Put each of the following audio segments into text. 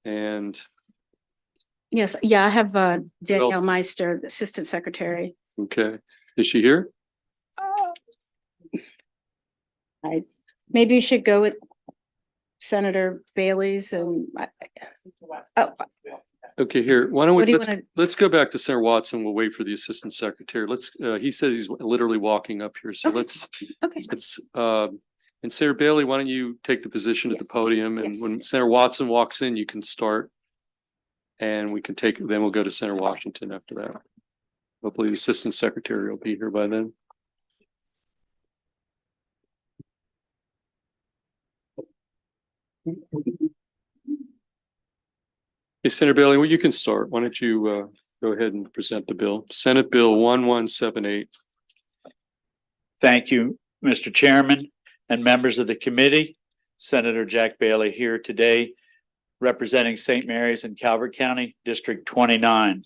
And Yes, yeah, I have Danielle else? Meister, the Assistant Secretary. okay, is she here? Maybe you should go with Senator Bailey's and oh, Okay, here, why don't we, What do you let's go back to Senator Watson. We'll wait for the Assistant Secretary. Let's, he says he's literally walking up here, so Okay. let's, okay. and Senator Bailey, why don't you take the position at the Yes. podium, and Yes. when Senator Watson walks in, you can start. And we can take, then we'll go to Senator Washington after that. Hopefully the Assistant Secretary will be here by then. Hey, Senator Bailey, well, you can start. Why don't you go ahead and present the bill? Senate Bill 1178. Thank you, Mr. Chairman and members of the committee. Senator Jack Bailey here today, representing St. Mary's in Calvert County, District 29.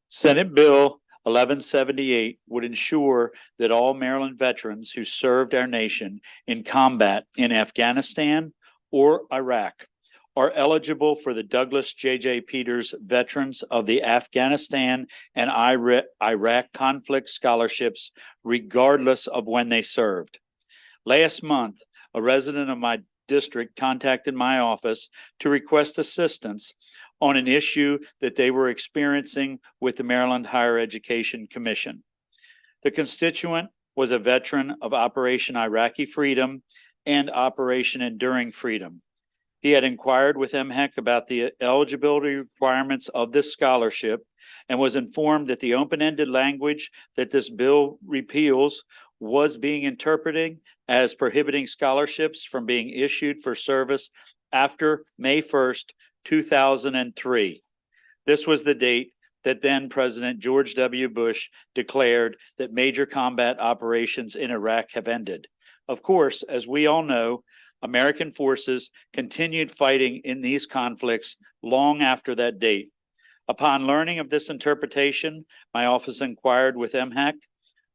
Senate Bill 1178 would ensure that all Maryland veterans who served our nation in combat in Afghanistan or Iraq are eligible for the Douglas J.J. Peters Veterans of the Afghanistan and Iraq Conflict Scholarships, regardless of when they served. Last month, a resident of my district contacted my office to request assistance on an issue that they were experiencing with the Maryland Higher Education Commission. The constituent was a veteran of Operation Iraqi Freedom and Operation Enduring Freedom. He had inquired with MHEC about the eligibility requirements of this scholarship and was informed that the open-ended language that this bill repeals was being interpreted as prohibiting scholarships from being issued for service after May 1st, 2003. This was the date that then President George W. Bush declared that major combat operations in Iraq have ended. Of course, as we all know, American forces continued fighting in these conflicts long after that date. Upon learning of this interpretation, my office inquired with MHEC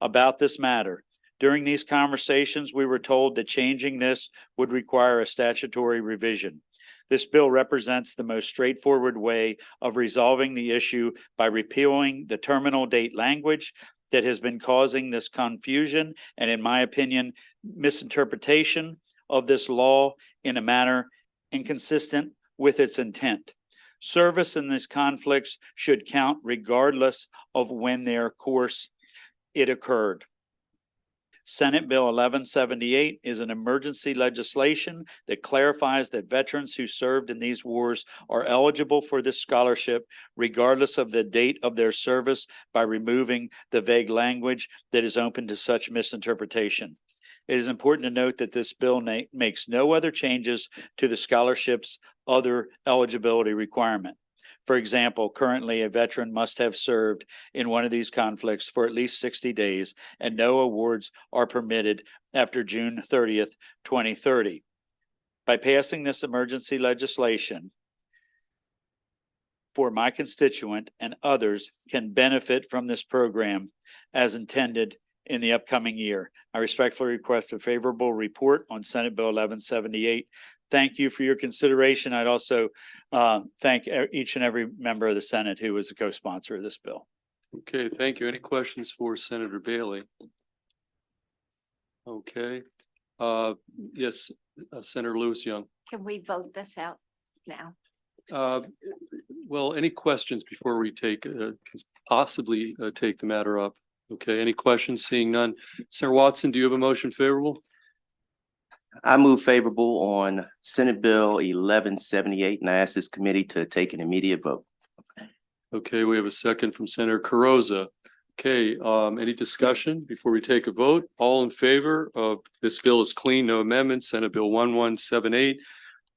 about this matter. During these conversations, we were told that changing this would require a statutory revision. This bill represents the most straightforward way of resolving the issue by repealing the terminal date language that has been causing this confusion and, in my opinion, misinterpretation of this law in a manner inconsistent with its intent. Service in these conflicts should count regardless of when their course it occurred. Senate Bill 1178 is an emergency legislation that clarifies that veterans who served in these wars are eligible for this scholarship regardless of the date of their service by removing the vague language that is open to such misinterpretation. It is important to note that this bill makes no other changes to the scholarship's other eligibility requirement. For example, currently a veteran must have served in one of these conflicts for at least 60 days, and no awards are permitted after June 30th, 2030. By passing this emergency legislation, for my constituent and others can benefit from this program as intended in the upcoming year. I respectfully request a favorable report on Senate Bill 1178. Thank you for your consideration. I'd also thank each and every member of the Senate who was a co-sponsor of this bill. Okay, thank you. Any questions for Senator Bailey? Okay, yes, Senator Lewis Young. Can we vote this out now? Well, any questions before we possibly take the matter up? Okay, any questions? Seeing none. Senator Watson, do you have a motion favorable? I move favorable on Senate Bill 1178, and I ask this committee to take an immediate vote. Okay, we have a second from Senator Carrozza. Okay, any discussion before we take a vote? All in favor of this bill is clean, no amendments. Senate Bill 1178.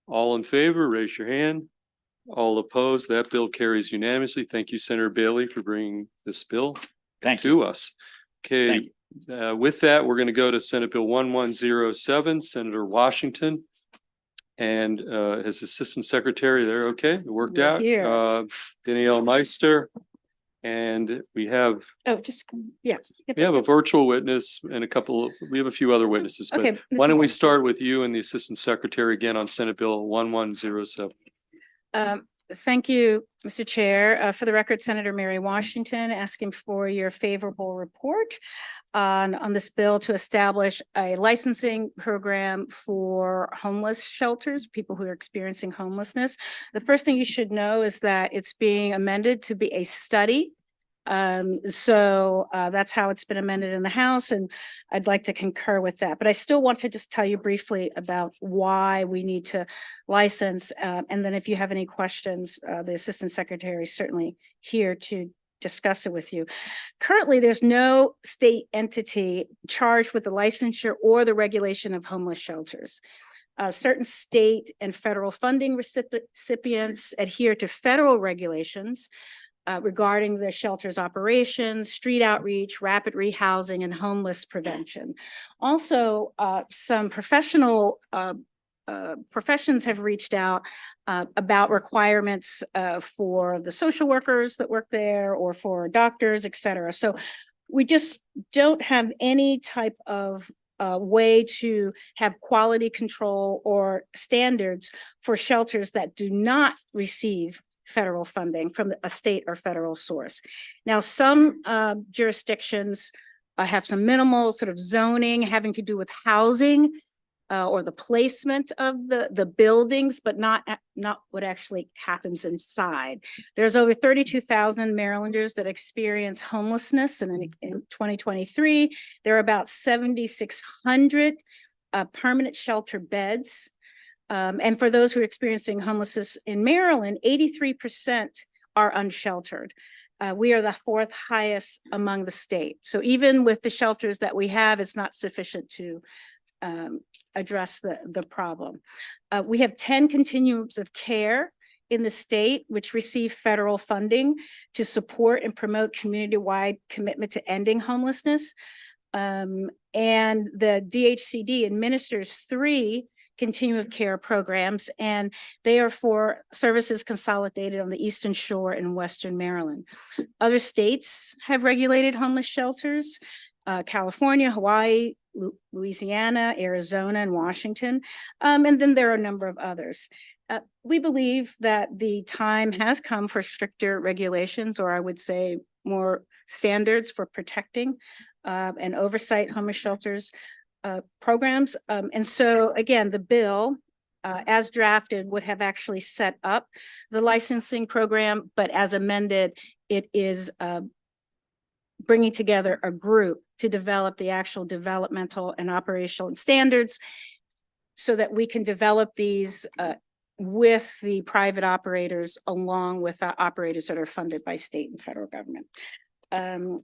All in favor, raise your hand. All opposed, that bill carries unanimously. Thank you, Senator Bailey, for bringing this bill to us. Okay, with that, we're going to go to Senate Bill 1107, Senator Washington. And as Assistant Secretary there, okay, it worked out. Danielle Meister. And we have we have a virtual witness and we have a few other witnesses. But why don't we start with you and the Assistant Secretary again on Senate Bill 1107. Thank you, Mr. Chair. For the record, Senator Mary Washington asking for your favorable report on this bill to establish a licensing program for homeless shelters, people who are experiencing homelessness. The first thing you should know is that it's being amended to be a study. That's how it's been amended in the House, and I'd like to concur with that. But I still want to just tell you briefly about why we need to license. And then if you have any questions, the Assistant Secretary is certainly here to discuss it with you. Currently, there's no state entity charged with the licensure or the regulation of homeless shelters. Certain state and federal funding recipients adhere to federal regulations regarding the shelter's operations, street outreach, rapid rehousing, and homeless prevention. Also, some professions have reached out about requirements for the social workers that work there or for doctors, et cetera. So we just don't have any type of way to have quality control or standards for shelters that do not receive federal funding from a state or federal source. Now, some jurisdictions have some minimal sort of zoning having to do with housing or the placement of the buildings, but not what actually happens inside. There's over 32,000 Marylanders that experience homelessness, and in 2023, there are about 7,600 permanent shelter beds. And for those who are experiencing homelessness in Maryland, 83% are unsheltered. We are the fourth highest among the state. So even with the shelters that we have, it's not sufficient to address the problem. We have 10 continuums of care in the state, which receive federal funding to support and promote community-wide commitment to ending homelessness. And the DHCD administers 3 continuum of care programs, and they are for services consolidated on the Eastern Shore in Western Maryland. Other states have regulated homeless shelters, California, Hawaii, Louisiana, Arizona, and Washington. And then there are a number of others. We believe that the time has come for stricter regulations, or I would say more standards for protecting and oversight homeless shelters programs. And so again, the bill as drafted would have actually set up the licensing program, but as amended, it is bringing together a group to develop the actual developmental and operational standards so that we can develop these with the private operators along with operators that are funded by state and federal government. So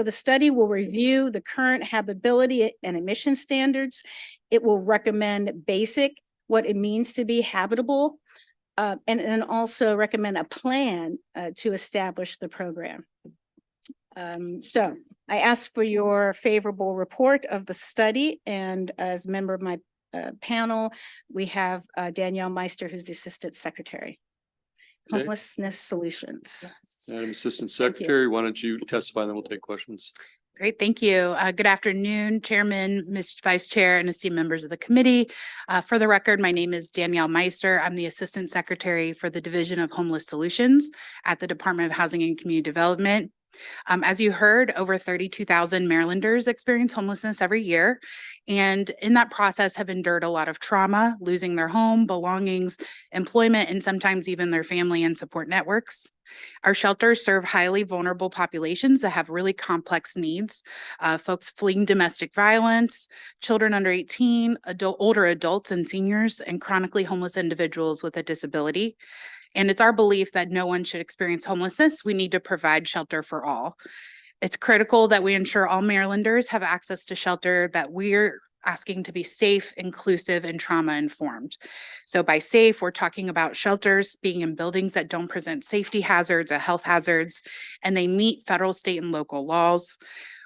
the study will review the current habitability and emission standards. It will recommend what it means to be habitable, and then also recommend a plan to establish the program. So I ask for your favorable report of the study, and as a member of my panel, we have Danielle Meister, who's the Assistant Secretary. Okay. Homelessness Solutions. Madam Assistant Secretary, why don't you testify, then we'll take questions. Great, thank you. Good afternoon, Chairman, Ms. Vice Chair, and esteemed members of the committee. For the record, my name is Danielle Meister. I'm the Assistant Secretary for the Division of Homeless Solutions at the Department of Housing and Community Development. As you heard, over 32,000 Marylanders experience homelessness every year, and in that process have endured a lot of trauma, losing their home, belongings, employment, and sometimes even their family and support networks. Our shelters serve highly vulnerable populations that have really complex needs, folks fleeing domestic violence, children under 18, older adults and seniors, and chronically homeless individuals with a disability. And it's our belief that no one should experience homelessness. We need to provide shelter for all. It's critical that we ensure all Marylanders have access to shelter that we're asking to be safe, inclusive, and trauma-informed. So by safe, we're talking about shelters being in buildings that don't present safety hazards or health hazards, and they meet federal, state, and local laws.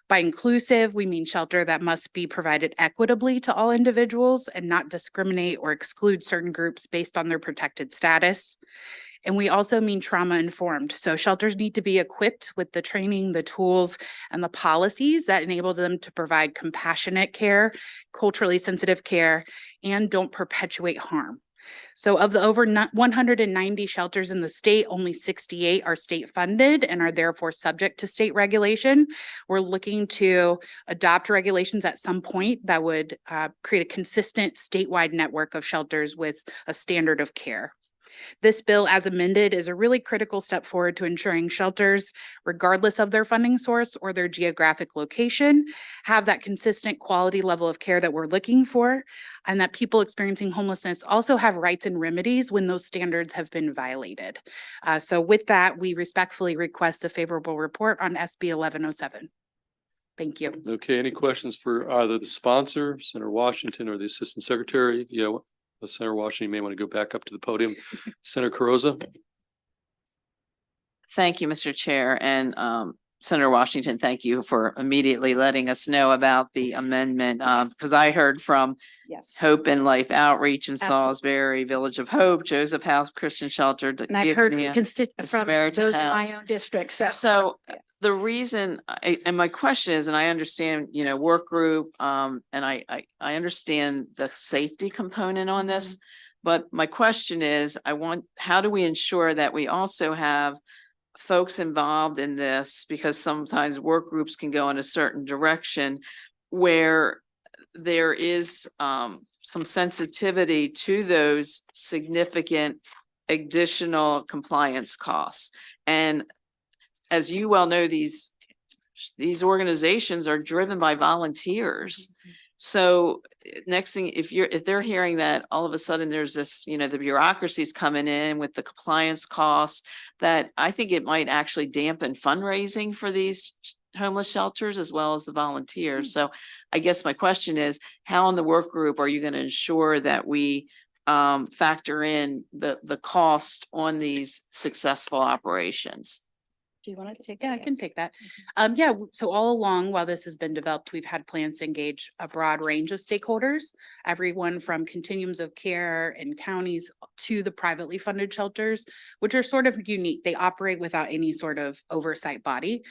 By inclusive, we mean shelter that must be provided equitably to all individuals and not discriminate or exclude certain groups based on their protected status. And we also mean trauma-informed. So shelters need to be equipped with the training, the tools, and the policies that enable them to provide compassionate care, culturally sensitive care, and don't perpetuate harm. So of the over 190 shelters in the state, only 68 are state funded and are therefore subject to state regulation. We're looking to adopt regulations at some point that would create a consistent statewide network of shelters with a standard of care. This bill, as amended, is a really critical step forward to ensuring shelters, regardless of their funding source or their geographic location, have that consistent quality level of care that we're looking for, and that people experiencing homelessness also have rights and remedies when those standards have been violated. So with that, we respectfully request a favorable report on SB 1107. Thank you. Okay, any questions for either the sponsor, Senator Washington, or the Assistant Secretary? Yeah, Senator Washington, you may want to go back up to the podium. Senator Carozza? Thank you, Mr. Chair. And Senator Washington, thank you for immediately letting us know about the amendment. Because I heard from Yes. Hope and Life Outreach in Absolutely. Salisbury, Village of Hope, Joseph House Christian Shelter. And I've heard from Diakonia, Samaritan those in my House. own districts. So yes. the reason, and my question is, and I understand, work group, and I understand the safety component on this. But my question is, how do we ensure that we also have folks involved in this? Because sometimes work groups can go in a certain direction where there is some sensitivity to those significant additional compliance costs. And as you well know, these organizations are driven by volunteers. So next thing, if they're hearing that all of a sudden there's this, the bureaucracy's coming in with the compliance costs, that I think it might actually dampen fundraising for these homeless shelters as well as the volunteers. So I guess my question is, how in the work group are you going to ensure that we factor in the cost on these successful operations? Do you want to take Yeah, I that? can take that. So all along, while this has been developed, we've had plans to engage a broad range of stakeholders, everyone from continuums of care and counties to the privately funded shelters, which are sort of unique. They operate without any sort of oversight body,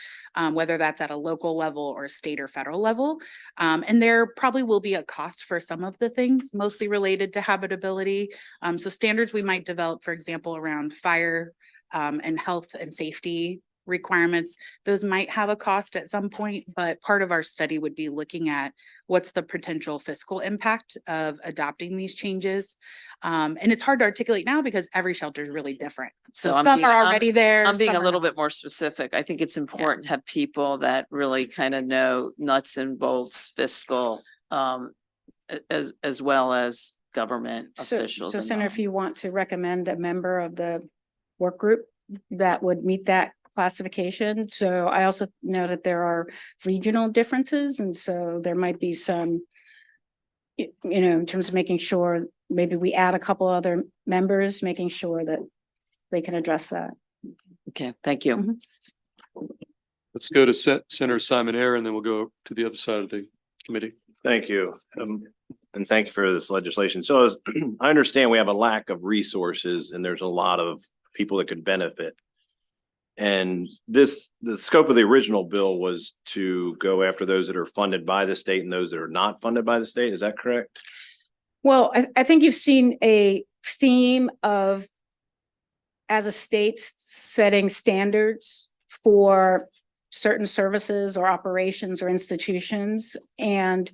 whether that's at a local level or state or federal level. And there probably will be a cost for some of the things, mostly related to habitability. So standards we might develop, for example, around fire and health and safety requirements, those might have a cost at some point, but part of our study would be looking at what's the potential fiscal impact of adopting these changes. And it's hard to articulate now because every shelter is really different. So some are already there. I'm being some a are little not. bit more specific. I think it's important to have people that really kind of know nuts and bolts fiscal, as well as government officials. So Senator, if involved. you want to recommend a member of the work group that would meet that classification. So I also know that there are regional differences. And so there might be some, in terms of making sure maybe we add a couple other members, making sure that they can address that. Okay, thank you. Let's go to Senator Simon Ayer, and then we'll go to the other side of the committee. Thank you. And thank you for this legislation. So as I understand, we have a lack of resources and there's a lot of people that could benefit. And the scope of the original bill was to go after those that are funded by the state and those that are not funded by the state. Is that correct? Well, I think you've seen a theme of, as a state, setting standards for certain services or operations or institutions. And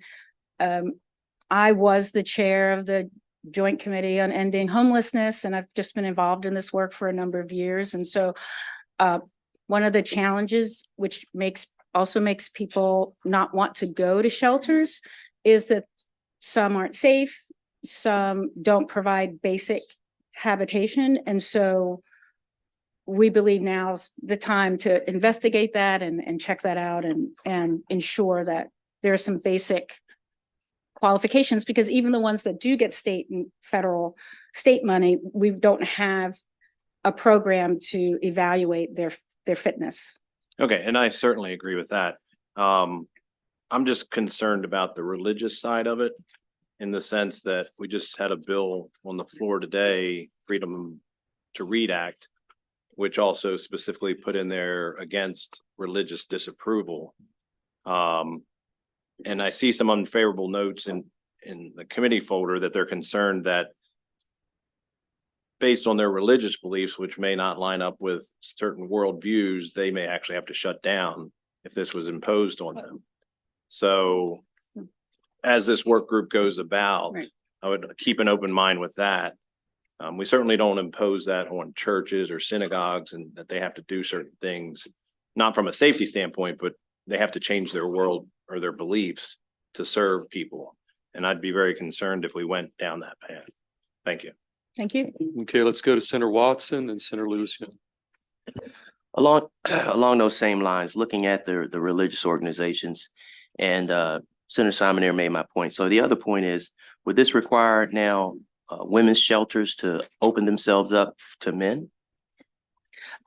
I was the chair of the Joint Committee on Ending Homelessness, and I've just been involved in this work for a number of years. And so one of the challenges, which also makes people not want to go to shelters, is that some aren't safe, some don't provide basic habitation. And so we believe now's the time to investigate that and check that out and ensure that there are some basic qualifications, because even the ones that do get state and federal money, we don't have a program to evaluate their fitness. Okay, and I certainly agree with that. I'm just concerned about the religious side of it, in the sense that we just had a bill on the floor today, Freedom to Read Act, which also specifically put in there against religious disapproval. And I see some unfavorable notes in the committee folder that they're concerned that based on their religious beliefs, which may not line up with certain worldviews, they may actually have to shut down if this was imposed on them. So as this work group goes about, Right. I would keep an open mind with that. We certainly don't impose that on churches or synagogues and that they have to do certain things, not from a safety standpoint, but they have to change their world or their beliefs to serve people. And I'd be very concerned if we went down that path. Thank you. Thank you. Okay, let's go to Senator Watson and Senator Lucio. Along those same lines, looking at the religious organizations, and Senator Simon made my point. So the other point is, would this require now women's shelters to open themselves up to men?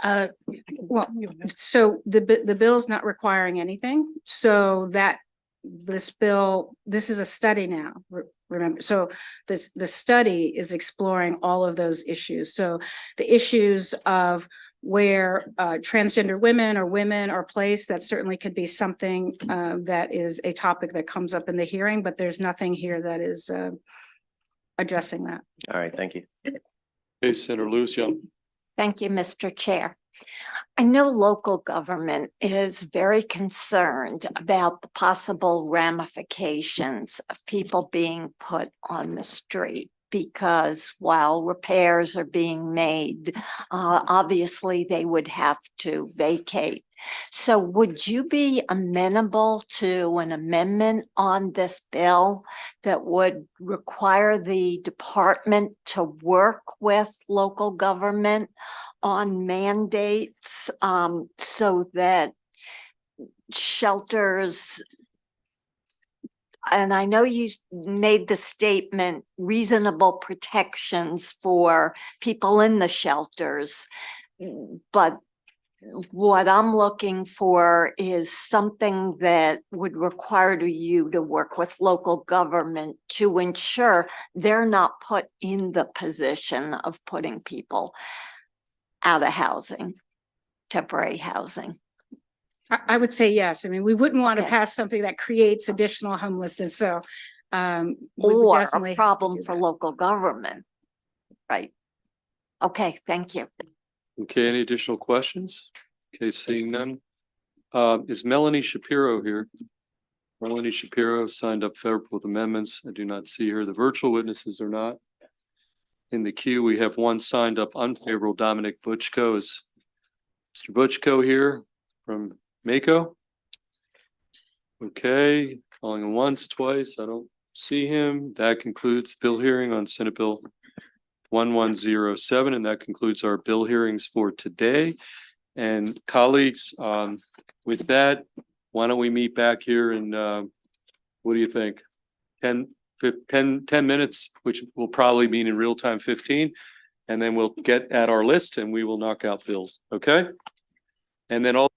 Well, so the bill's not requiring anything, so that this bill, this is a study now, remember, so the study is exploring all of those issues. So the issues of where transgender women are placed, that certainly could be something that is a topic that comes up in the hearing, but there's nothing here that is addressing that. All right, thank you. Okay, Senator Lucio. Thank you, Mr. Chair. I know local government is very concerned about the possible ramifications of people being put on the street, because while repairs are being made, obviously they would have to vacate. So would you be amenable to an amendment on this bill that would require the department to work with local government on mandates so that shelters, and I know you made the statement, reasonable protections for people in the shelters, but what I'm looking for is something that would require you to work with local government to ensure they're not put in the position of putting people out of housing, temporary housing. I would say yes. I mean, we wouldn't want to Okay. pass something that creates additional homelessness, so we would Or definitely a have to problem do for that. local government. Right. Okay, thank you. Okay, any additional questions? Okay, seeing none. Is Melanie Shapiro here? Melanie Shapiro signed up favorable with amendments. I do not see her. The virtual witnesses are not. In the queue, we have one signed up unfavorable, Dominic Butchko. Is Mr. Butchko here from Mako? Okay, calling him once, twice. I don't see him. That concludes the bill hearing on Senate Bill 1107, and that concludes our bill hearings for today. And colleagues, with that, why don't we meet back here in, what do you think? 10 minutes, which will probably mean in real time 15. And then we'll get at our list and we will knock out bills. Okay? And then all